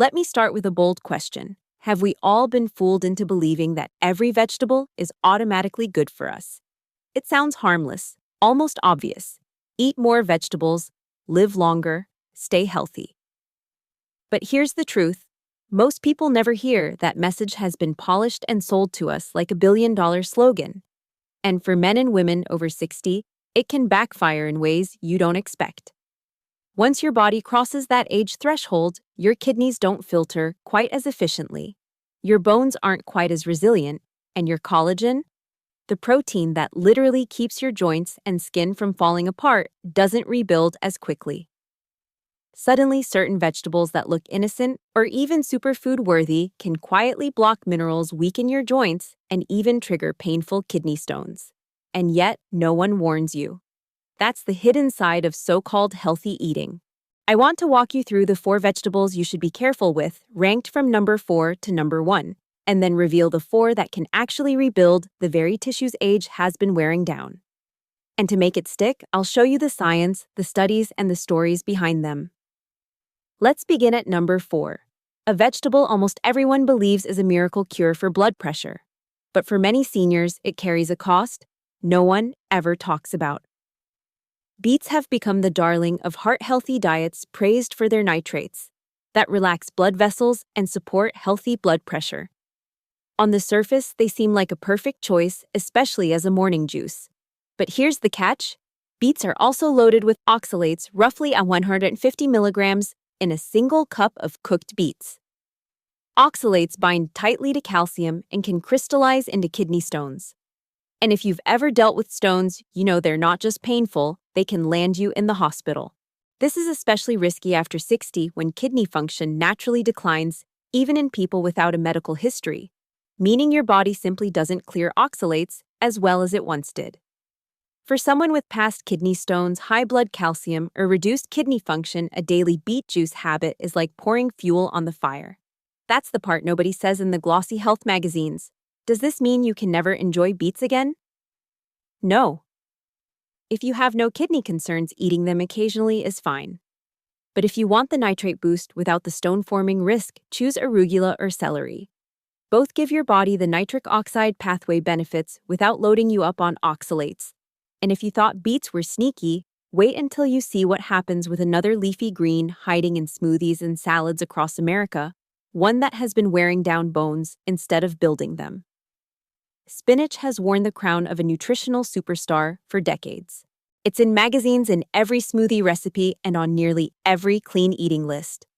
Let me start with a bold question. Have we all been fooled into believing that every vegetable is automatically good for us? It sounds harmless, almost obvious. Eat more vegetables, live longer, stay healthy. But here's the truth. Most people never hear that message has been polished and sold to us like a billion-dollar slogan. And for men and women over 60, it can backfire in ways you don't expect. Once your body crosses that age threshold, your kidneys don't filter quite as efficiently. Your bones aren't quite as resilient, and your collagen, the protein that literally keeps your joints and skin from falling apart, doesn't rebuild as quickly. Suddenly, certain vegetables that look innocent or even superfood-worthy can quietly block minerals, weaken your joints, and even trigger painful kidney stones. And yet, no one warns you. That's the hidden side of so-called healthy eating. I want to walk you through the 4 vegetables you should be careful with, ranked from number 4 to number 1, and then reveal the 4 that can actually rebuild the very tissues age has been wearing down. And to make it stick, I'll show you the science, the studies, and the stories behind them. Let's begin at number 4. A vegetable almost everyone believes is a miracle cure for blood pressure. But for many seniors, it carries a cost no one ever talks about. Beets have become the darling of heart-healthy diets praised for their nitrates that relax blood vessels and support healthy blood pressure. On the surface, they seem like a perfect choice, especially as a morning juice. But here's the catch. Beets are also loaded with oxalates, roughly at 150 milligrams in a single cup of cooked beets. Oxalates bind tightly to calcium and can crystallize into kidney stones. And if you've ever dealt with stones, you know they're not just painful, they can land you in the hospital. This is especially risky after 60 when kidney function naturally declines, even in people without a medical history, meaning your body simply doesn't clear oxalates as well as it once did. For someone with past kidney stones, high blood calcium, or reduced kidney function, a daily beet juice habit is like pouring fuel on the fire. That's the part nobody says in the glossy health magazines. Does this mean you can never enjoy beets again? No. If you have no kidney concerns, eating them occasionally is fine. But if you want the nitrate boost without the stone-forming risk, choose arugula or celery. Both give your body the nitric oxide pathway benefits without loading you up on oxalates. And if you thought beets were sneaky, wait until you see what happens with another leafy green hiding in smoothies and salads across America, one that has been wearing down bones instead of building them. Spinach has worn the crown of a nutritional superstar for decades. It's in magazines, in every smoothie recipe, and on nearly every clean eating list.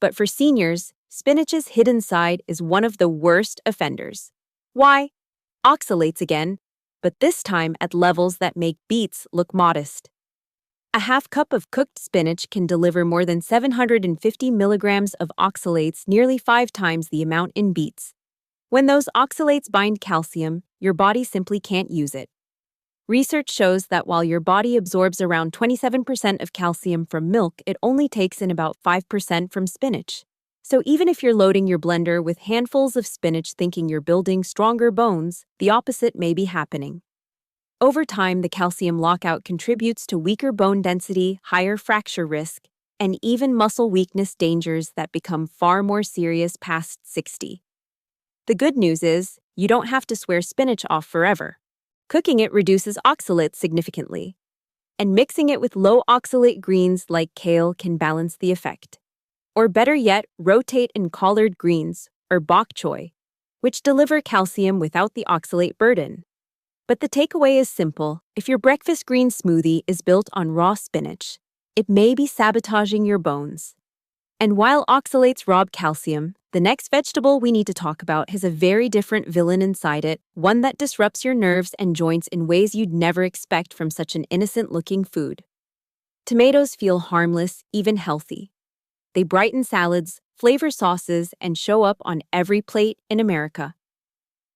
But for seniors, spinach's hidden side is one of the worst offenders. Why? Oxalates again, but this time at levels that make beets look modest. A half cup of cooked spinach can deliver more than 750 milligrams of oxalates, nearly 5 times the amount in beets. When those oxalates bind calcium, your body simply can't use it. Research shows that while your body absorbs around 27% of calcium from milk, it only takes in about 5% from spinach. So even if you're loading your blender with handfuls of spinach thinking you're building stronger bones, the opposite may be happening. Over time, the calcium lockout contributes to weaker bone density, higher fracture risk, and even muscle weakness dangers that become far more serious past 60. The good news is, you don't have to swear spinach off forever. Cooking it reduces oxalates significantly, and mixing it with low oxalate greens like kale can balance the effect. Or better yet, rotate in collard greens, or bok choy, which deliver calcium without the oxalate burden. But the takeaway is simple. If your breakfast green smoothie is built on raw spinach, it may be sabotaging your bones. And while oxalates rob calcium, the next vegetable we need to talk about has a very different villain inside it, one that disrupts your nerves and joints in ways you'd never expect from such an innocent-looking food. Tomatoes feel harmless, even healthy. They brighten salads, flavor sauces, and show up on every plate in America.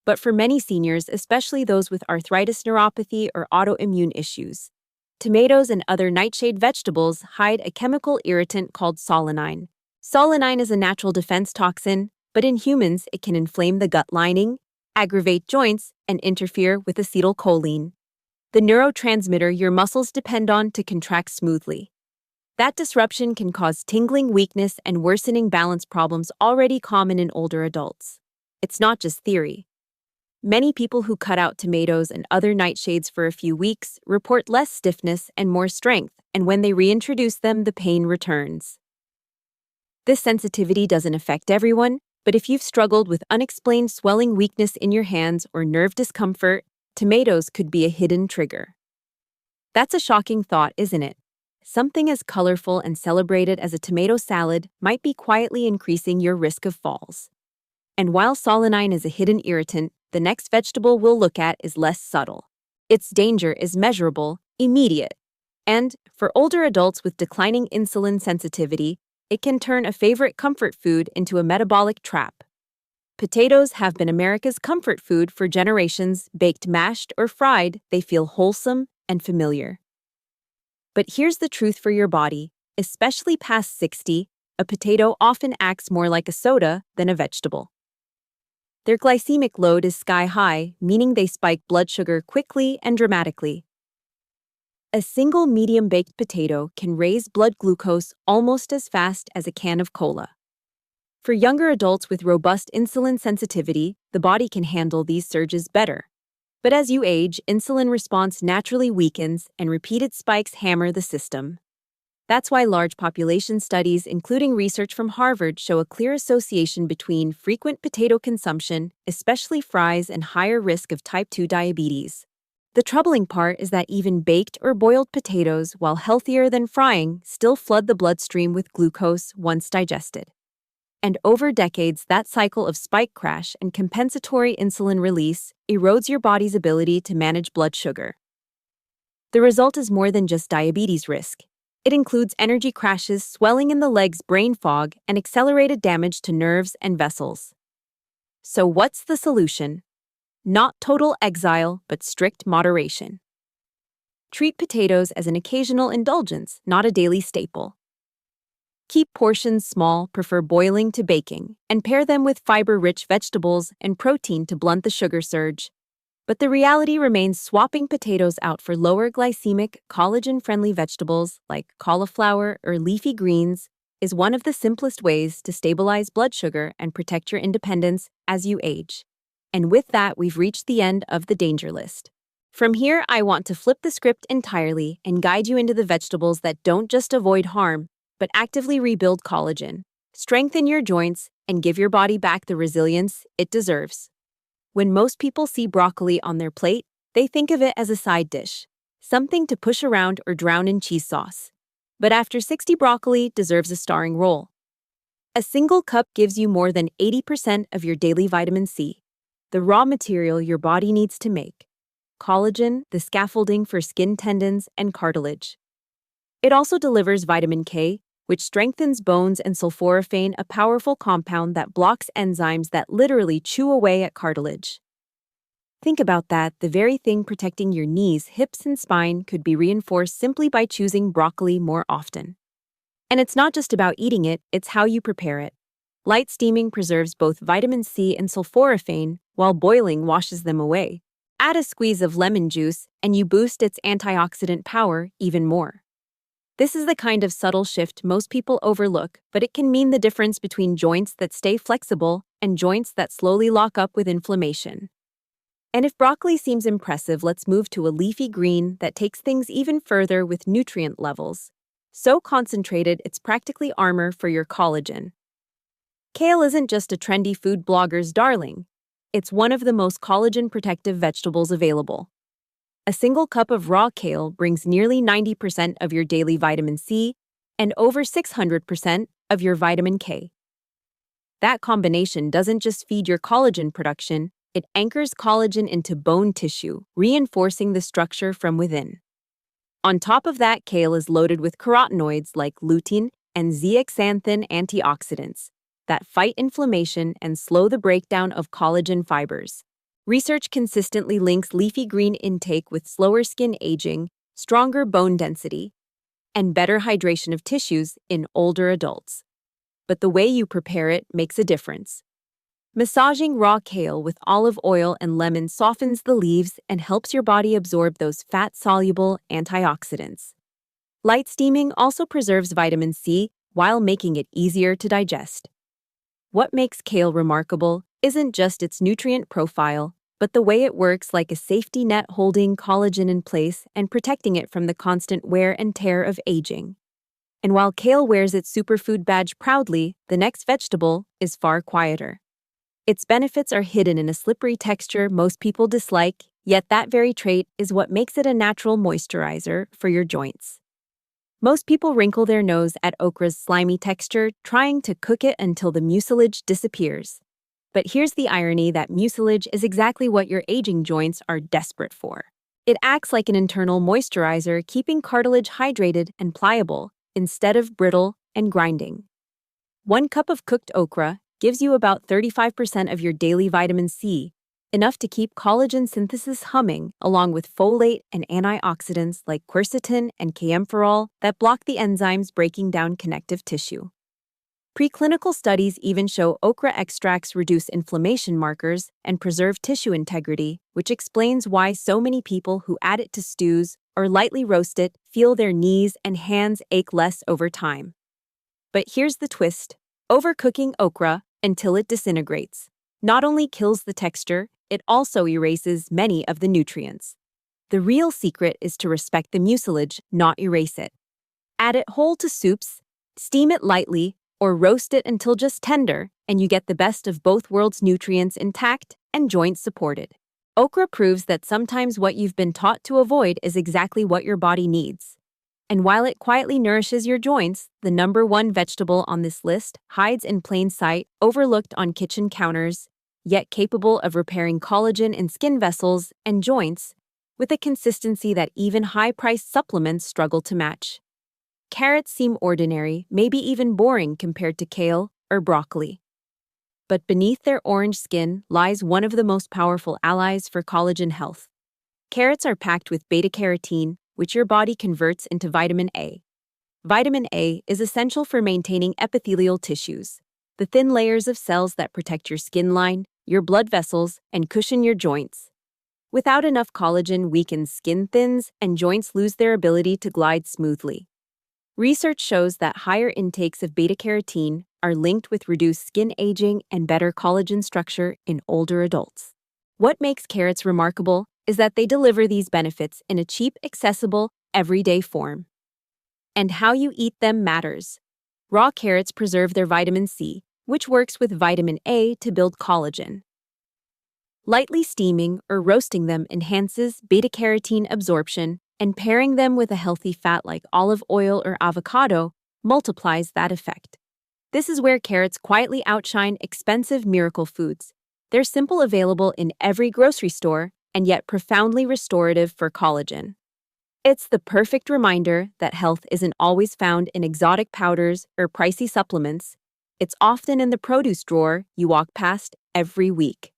But for many seniors, especially those with arthritis, neuropathy, or autoimmune issues, tomatoes and other nightshade vegetables hide a chemical irritant called solanine. Solanine is a natural defense toxin, but in humans it can inflame the gut lining, aggravate joints, and interfere with acetylcholine, the neurotransmitter your muscles depend on to contract smoothly. That disruption can cause tingling, weakness, and worsening balance problems already common in older adults. It's not just theory. Many people who cut out tomatoes and other nightshades for a few weeks report less stiffness and more strength, and when they reintroduce them, the pain returns. This sensitivity doesn't affect everyone, but if you've struggled with unexplained swelling, weakness in your hands, or nerve discomfort, tomatoes could be a hidden trigger. That's a shocking thought, isn't it? Something as colorful and celebrated as a tomato salad might be quietly increasing your risk of falls. And while solanine is a hidden irritant, the next vegetable we'll look at is less subtle. Its danger is measurable, immediate. And, for older adults with declining insulin sensitivity, it can turn a favorite comfort food into a metabolic trap. Potatoes have been America's comfort food for generations. Baked, mashed, or fried, they feel wholesome and familiar. But here's the truth for your body: especially past 60, a potato often acts more like a soda than a vegetable. Their glycemic load is sky high, meaning they spike blood sugar quickly and dramatically. A single medium-baked potato can raise blood glucose almost as fast as a can of cola. For younger adults with robust insulin sensitivity, the body can handle these surges better. But as you age, insulin response naturally weakens and repeated spikes hammer the system. That's why large population studies, including research from Harvard, show a clear association between frequent potato consumption, especially fries, and higher risk of type 2 diabetes. The troubling part is that even baked or boiled potatoes, while healthier than frying, still flood the bloodstream with glucose once digested. And over decades, that cycle of spike crash and compensatory insulin release erodes your body's ability to manage blood sugar. The result is more than just diabetes risk. It includes energy crashes, swelling in the legs, brain fog, and accelerated damage to nerves and vessels. So what's the solution? Not total exile, but strict moderation. Treat potatoes as an occasional indulgence, not a daily staple. Keep portions small, prefer boiling to baking, and pair them with fiber-rich vegetables and protein to blunt the sugar surge. But the reality remains: swapping potatoes out for lower glycemic, collagen-friendly vegetables like cauliflower or leafy greens is one of the simplest ways to stabilize blood sugar and protect your independence as you age. And with that, we've reached the end of the danger list. From here, I want to flip the script entirely and guide you into the vegetables that don't just avoid harm, but actively rebuild collagen, strengthen your joints, and give your body back the resilience it deserves. When most people see broccoli on their plate, they think of it as a side dish, something to push around or drown in cheese sauce. But after 60, broccoli deserves a starring role. A single cup gives you more than 80% of your daily vitamin C, the raw material your body needs to make collagen, the scaffolding for skin, tendons, and cartilage. It also delivers vitamin K, which strengthens bones, and sulforaphane, a powerful compound that blocks enzymes that literally chew away at cartilage. Think about that: the very thing protecting your knees, hips, and spine could be reinforced simply by choosing broccoli more often. And it's not just about eating it, it's how you prepare it. Light steaming preserves both vitamin C and sulforaphane, while boiling washes them away. Add a squeeze of lemon juice, and you boost its antioxidant power even more. This is the kind of subtle shift most people overlook, but it can mean the difference between joints that stay flexible and joints that slowly lock up with inflammation. And if broccoli seems impressive, let's move to a leafy green that takes things even further with nutrient levels so concentrated it's practically armor for your collagen. Kale isn't just a trendy food blogger's darling. It's one of the most collagen-protective vegetables available. A single cup of raw kale brings nearly 90% of your daily vitamin C and over 600% of your vitamin K. That combination doesn't just feed your collagen production, it anchors collagen into bone tissue, reinforcing the structure from within. On top of that, kale is loaded with carotenoids like lutein and zeaxanthin, antioxidants that fight inflammation and slow the breakdown of collagen fibers. Research consistently links leafy green intake with slower skin aging, stronger bone density, and better hydration of tissues in older adults. But the way you prepare it makes a difference. Massaging raw kale with olive oil and lemon softens the leaves and helps your body absorb those fat-soluble antioxidants. Light steaming also preserves vitamin C while making it easier to digest. What makes kale remarkable isn't just its nutrient profile, but the way it works like a safety net holding collagen in place and protecting it from the constant wear and tear of aging. And while kale wears its superfood badge proudly, the next vegetable is far quieter. Its benefits are hidden in a slippery texture most people dislike, yet that very trait is what makes it a natural moisturizer for your joints. Most people wrinkle their nose at okra's slimy texture, trying to cook it until the mucilage disappears. But here's the irony that mucilage is exactly what your aging joints are desperate for. It acts like an internal moisturizer, keeping cartilage hydrated and pliable, instead of brittle and grinding. 1 cup of cooked okra gives you about 35% of your daily vitamin C, enough to keep collagen synthesis humming, along with folate and antioxidants like quercetin and camphorol that block the enzymes breaking down connective tissue. Preclinical studies even show okra extracts reduce inflammation markers and preserve tissue integrity, which explains why so many people who add it to stews or lightly roast it feel their knees and hands ache less over time. But here's the twist. Overcooking okra until it disintegrates not only kills the texture, it also erases many of the nutrients. The real secret is to respect the mucilage, not erase it. Add it whole to soups, steam it lightly, or roast it until just tender, and you get the best of both worlds: nutrients intact and joints supported. Okra proves that sometimes what you've been taught to avoid is exactly what your body needs. And while it quietly nourishes your joints, the #1 vegetable on this list hides in plain sight, overlooked on kitchen counters, yet capable of repairing collagen in skin vessels and joints with a consistency that even high-priced supplements struggle to match. Carrots seem ordinary, maybe even boring compared to kale or broccoli. But beneath their orange skin lies one of the most powerful allies for collagen health. Carrots are packed with beta-carotene, which your body converts into vitamin A. Vitamin A is essential for maintaining epithelial tissues, the thin layers of cells that protect your skin line, your blood vessels, and cushion your joints. Without enough collagen, weakened skin thins and joints lose their ability to glide smoothly. Research shows that higher intakes of beta-carotene are linked with reduced skin aging and better collagen structure in older adults. What makes carrots remarkable is that they deliver these benefits in a cheap, accessible, everyday form. And how you eat them matters. Raw carrots preserve their vitamin C, which works with vitamin A to build collagen. Lightly steaming or roasting them enhances beta-carotene absorption, and pairing them with a healthy fat like olive oil or avocado multiplies that effect. This is where carrots quietly outshine expensive miracle foods. They're simple, available in every grocery store, and yet profoundly restorative for collagen. It's the perfect reminder that health isn't always found in exotic powders or pricey supplements. It's often in the produce drawer you walk past every week.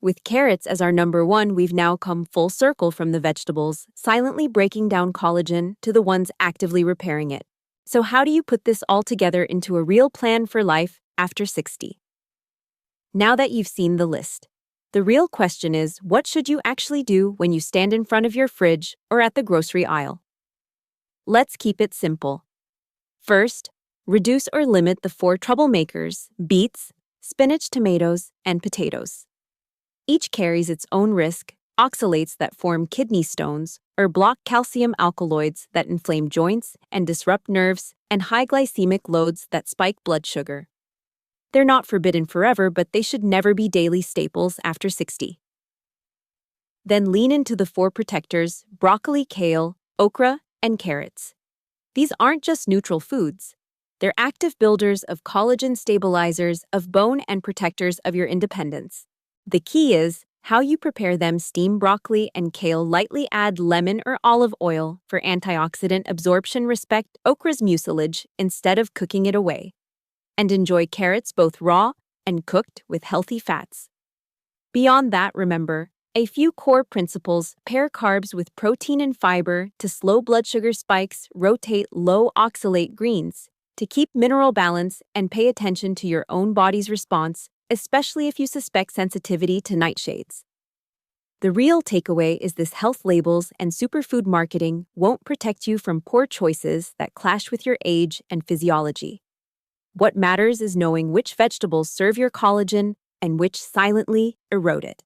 With carrots as our #1, we've now come full circle from the vegetables, silently breaking down collagen, to the ones actively repairing it. So how do you put this all together into a real plan for life after 60? Now that you've seen the list, the real question is, what should you actually do when you stand in front of your fridge or at the grocery aisle? Let's keep it simple. First, reduce or limit the 4 troublemakers: beets, spinach, tomatoes, and potatoes. Each carries its own risk: oxalates that form kidney stones, or block calcium alkaloids that inflame joints and disrupt nerves, and high glycemic loads that spike blood sugar. They're not forbidden forever, but they should never be daily staples after 60. Then lean into the 4 protectors: broccoli, kale, okra, and carrots. These aren't just neutral foods. They're active builders of collagen, stabilizers of bone, and protectors of your independence. The key is how you prepare them. Steam broccoli and kale lightly, add lemon or olive oil for antioxidant absorption. Respect okra's mucilage instead of cooking it away. And enjoy carrots both raw and cooked with healthy fats. Beyond that, remember a few core principles: pair carbs with protein and fiber to slow blood sugar spikes, rotate low oxalate greens to keep mineral balance, and pay attention to your own body's response, especially if you suspect sensitivity to nightshades. The real takeaway is this: health labels and superfood marketing won't protect you from poor choices that clash with your age and physiology. What matters is knowing which vegetables serve your collagen and which silently erode it.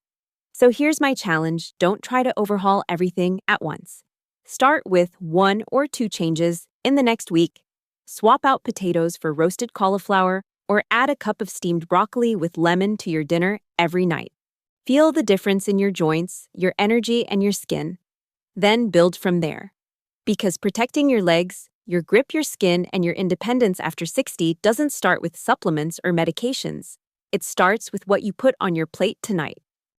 So here's my challenge: don't try to overhaul everything at once. Start with 1 or 2 changes in the next week. Swap out potatoes for roasted cauliflower, or add a cup of steamed broccoli with lemon to your dinner every night. Feel the difference in your joints, your energy, and your skin. Then build from there. Because protecting your legs, your grip, your skin, and your independence after 60 doesn't start with supplements or medications. It starts with what you put on your plate tonight.